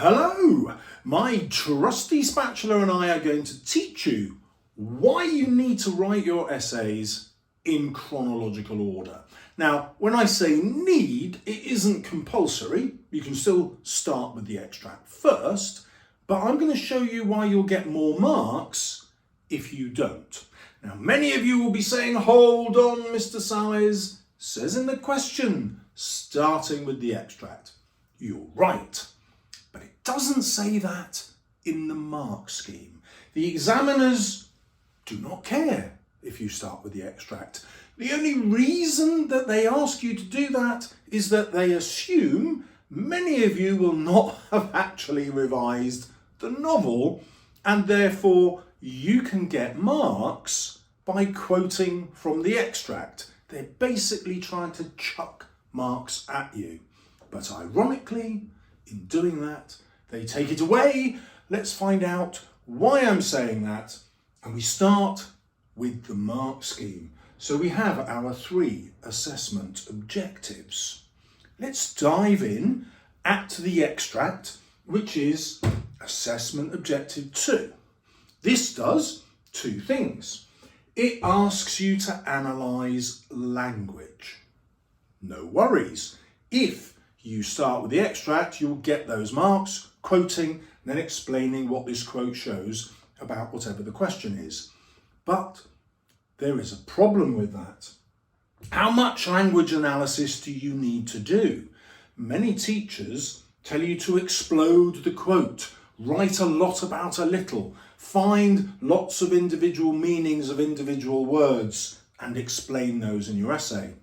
Hello, my trusty spatula and I are going to teach you why you need to write your essays in chronological order. Now, when I say need, it isn't compulsory. You can still start with the extract first, but I'm going to show you why you'll get more marks if you don't. Now, many of you will be saying, hold on, Mr. Salles, says in the question, starting with the extract. You're right. But it doesn't say that in the mark scheme. The examiners do not care if you start with the extract. The only reason that they ask you to do that is that they assume many of you will not have actually revised the novel, and therefore you can get marks by quoting from the extract. They're basically trying to chuck marks at you. But ironically, in doing that, they take it away. Let's find out why I'm saying that. And we start with the mark scheme. So we have our 3 assessment objectives. Let's dive in at the extract, which is assessment objective 2. This does 2 things. It asks you to analyse language. No worries. If you start with the extract, you'll get those marks, quoting, then explaining what this quote shows about whatever the question is. But there is a problem with that. How much language analysis do you need to do? Many teachers tell you to explode the quote, write a lot about a little, find lots of individual meanings of individual words and explain those in your essay.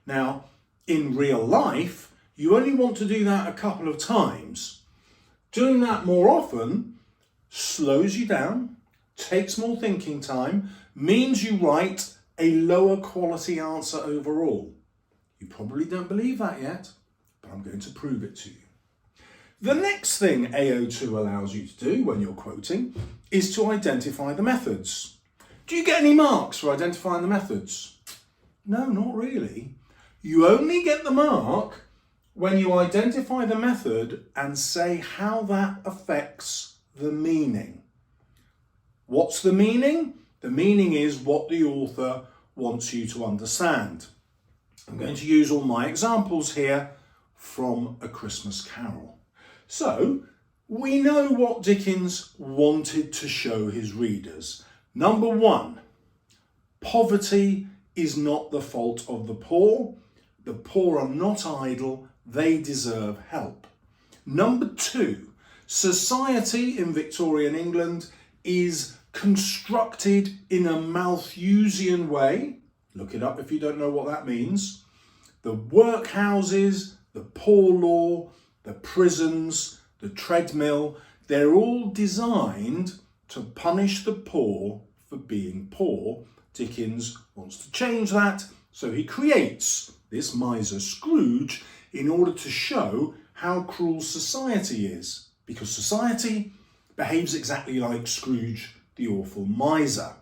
Now, in real life, you only want to do that a couple of times. Doing that more often slows you down, takes more thinking time, means you write a lower quality answer overall. You probably don't believe that yet, but I'm going to prove it to you. The next thing AO2 allows you to do when you're quoting is to identify the methods. Do you get any marks for identifying the methods? No, not really. You only get the mark when you identify the method and say how that affects the meaning. What's the meaning? The meaning is what the author wants you to understand. I'm going to use all my examples here from A Christmas Carol. So, we know what Dickens wanted to show his readers. Number 1, poverty is not the fault of the poor. The poor are not idle. They deserve help. Number 2, society in Victorian England is constructed in a Malthusian way. Look it up if you don't know what that means. The workhouses, the poor law, the prisons, the treadmill, they're all designed to punish the poor for being poor. Dickens wants to change that, so he creates this miser Scrooge in order to show how cruel society is, because society behaves exactly like Scrooge, the awful miser.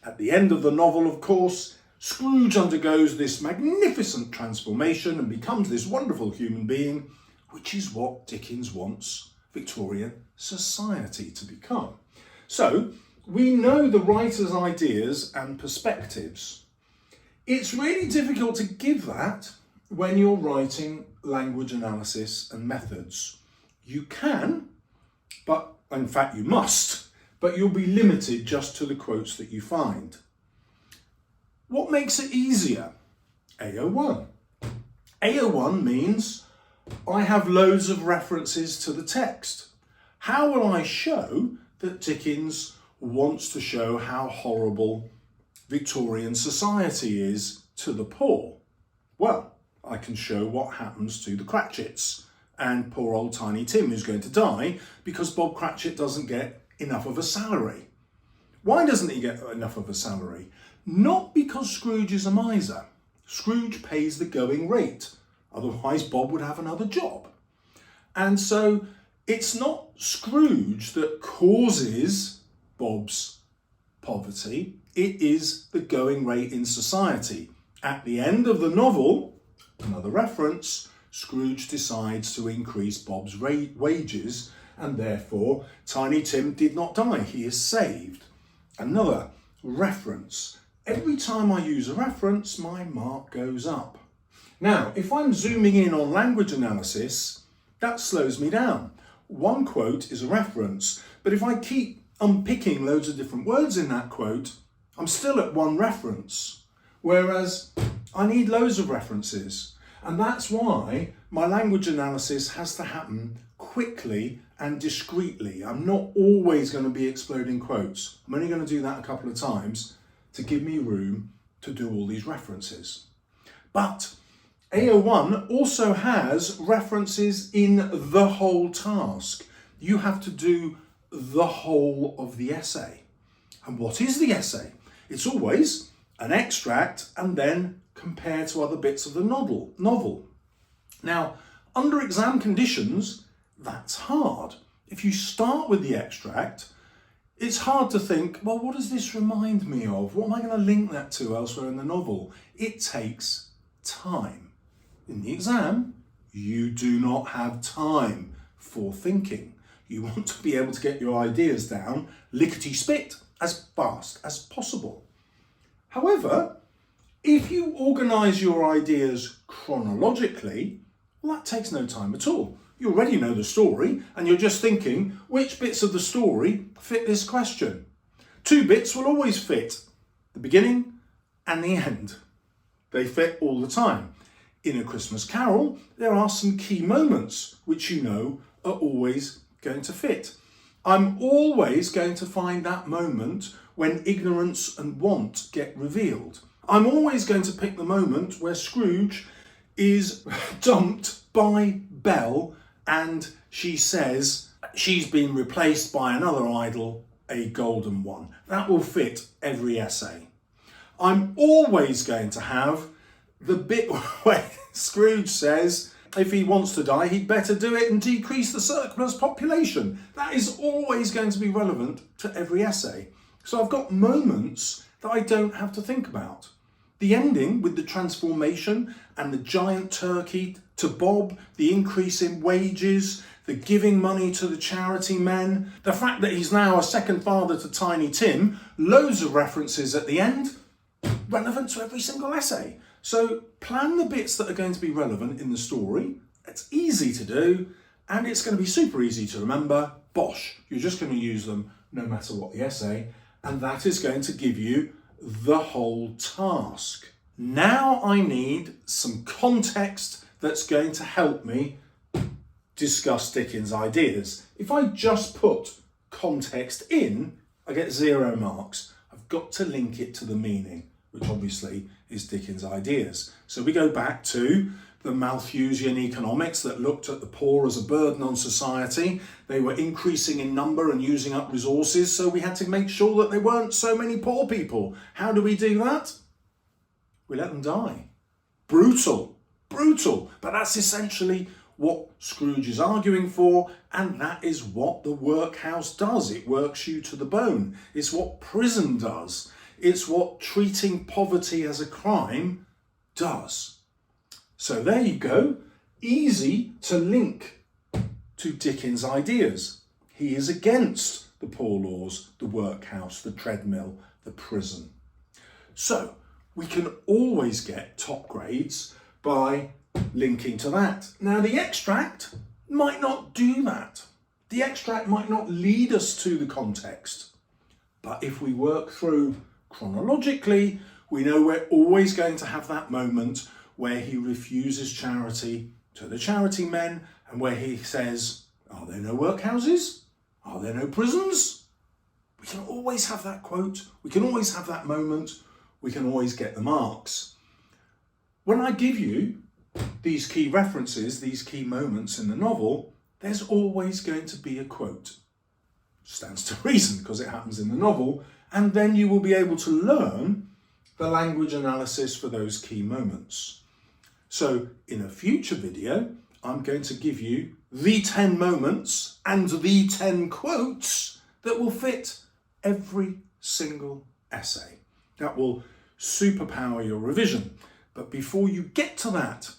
At the end of the novel, of course, Scrooge undergoes this magnificent transformation and becomes this wonderful human being, which is what Dickens wants Victorian society to become. So, we know the writer's ideas and perspectives. It's really difficult to give that when you're writing language analysis and methods. You can, but in fact you must, but you'll be limited just to the quotes that you find. What makes it easier? AO1. AO1 means I have loads of references to the text. How will I show that Dickens wants to show how horrible Victorian society is to the poor? Well, I can show what happens to the Cratchits and poor old Tiny Tim, who's going to die because Bob Cratchit doesn't get enough of a salary. Why doesn't he get enough of a salary? Not because Scrooge is a miser. Scrooge pays the going rate. Otherwise, Bob would have another job. And so it's not Scrooge that causes Bob's poverty. It is the going rate in society. At the end of the novel, another reference, Scrooge decides to increase Bob's wages and therefore Tiny Tim did not die. He is saved. Another reference. Every time I use a reference, my mark goes up. Now, if I'm zooming in on language analysis, that slows me down. One quote is a reference, but if I keep unpicking loads of different words in that quote, I'm still at one reference, whereas I need loads of references. And that's why my language analysis has to happen quickly and discreetly. I'm not always going to be exploding quotes. I'm only going to do that a couple of times to give me room to do all these references. But AO1 also has references in the whole task. You have to do the whole of the essay. And what is the essay? It's always an extract and then compare to other bits of the novel. Now, under exam conditions, that's hard. If you start with the extract, it's hard to think, well, what does this remind me of? What am I going to link that to elsewhere in the novel? It takes time. In the exam, you do not have time for thinking. You want to be able to get your ideas down lickety-spit as fast as possible. However, if you organise your ideas chronologically, well, that takes no time at all. You already know the story and you're just thinking which bits of the story fit this question. Two bits will always fit, the beginning and the end. They fit all the time. In A Christmas Carol, there are some key moments which you know are always going to fit. I'm always going to find that moment when ignorance and want get revealed. I'm always going to pick the moment where Scrooge is dumped by Belle and she says she's been replaced by another idol, a golden one. That will fit every essay. I'm always going to have the bit where Scrooge says if he wants to die, he'd better do it and decrease the surplus population. That is always going to be relevant to every essay. So I've got moments that I don't have to think about. The ending with the transformation and the giant turkey to Bob, the increase in wages, the giving money to the charity men, the fact that he's now a second father to Tiny Tim, loads of references at the end, relevant to every single essay. So plan the bits that are going to be relevant in the story. It's easy to do and it's going to be super easy to remember. Bosh, you're just going to use them no matter what the essay, and that is going to give you the whole task. Now I need some context that's going to help me discuss Dickens' ideas. If I just put context in, I get 0 marks. I've got to link it to the meaning, which obviously is Dickens' ideas. So we go back to the Malthusian economics that looked at the poor as a burden on society. They were increasing in number and using up resources, so we had to make sure that there weren't so many poor people. How do we do that? We let them die. Brutal, brutal. But that's essentially what Scrooge is arguing for, and that is what the workhouse does. It works you to the bone. It's what prison does. It's what treating poverty as a crime does. So there you go. Easy to link to Dickens' ideas. He is against the poor laws, the workhouse, the treadmill, the prison. So we can always get top grades by linking to that. Now the extract might not do that. The extract might not lead us to the context. But if we work through chronologically, we know we're always going to have that moment where he refuses charity to the charity men and where he says, are there no workhouses? Are there no prisons? We can always have that quote. We can always have that moment. We can always get the marks. When I give you these key references, these key moments in the novel, there's always going to be a quote. Stands to reason because it happens in the novel, and then you will be able to learn the language analysis for those key moments. So in a future video, I'm going to give you the 10 moments and the 10 quotes that will fit every single essay. That will superpower your revision. But before you get to that,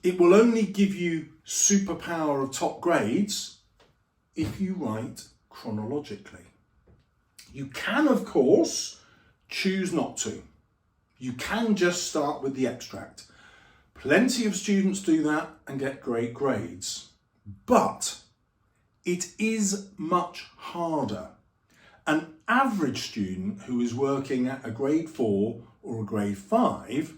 it will only give you superpower of top grades if you write chronologically. You can, of course, choose not to. You can just start with the extract. Plenty of students do that and get great grades. But it is much harder. An average student who is working at a grade 4 or a grade 5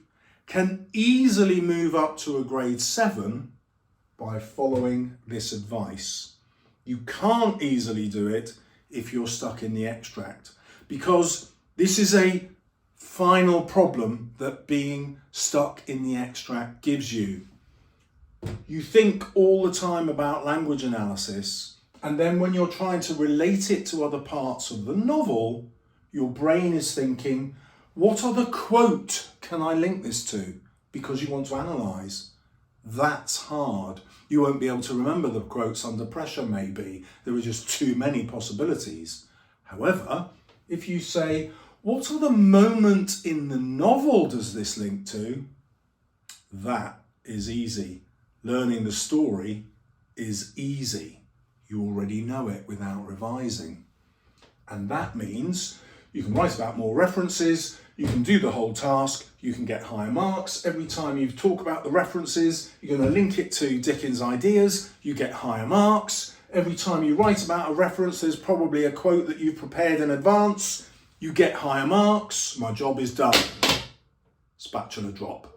can easily move up to a grade 7 by following this advice. You can't easily do it if you're stuck in the extract, because this is a final problem that being stuck in the extract gives you. You think all the time about language analysis, and then when you're trying to relate it to other parts of the novel, your brain is thinking, what other quote can I link this to? Because you want to analyse. That's hard. You won't be able to remember the quotes under pressure, maybe. There are just too many possibilities. However, if you say, what other moment in the novel does this link to? That is easy. Learning the story is easy. You already know it without revising. And that means you can write about more references, you can do the whole task, you can get higher marks. Every time you talk about the references, you're going to link it to Dickens' ideas, you get higher marks. Every time you write about a reference, there's probably a quote that you've prepared in advance, you get higher marks. My job is done. Spatula drop.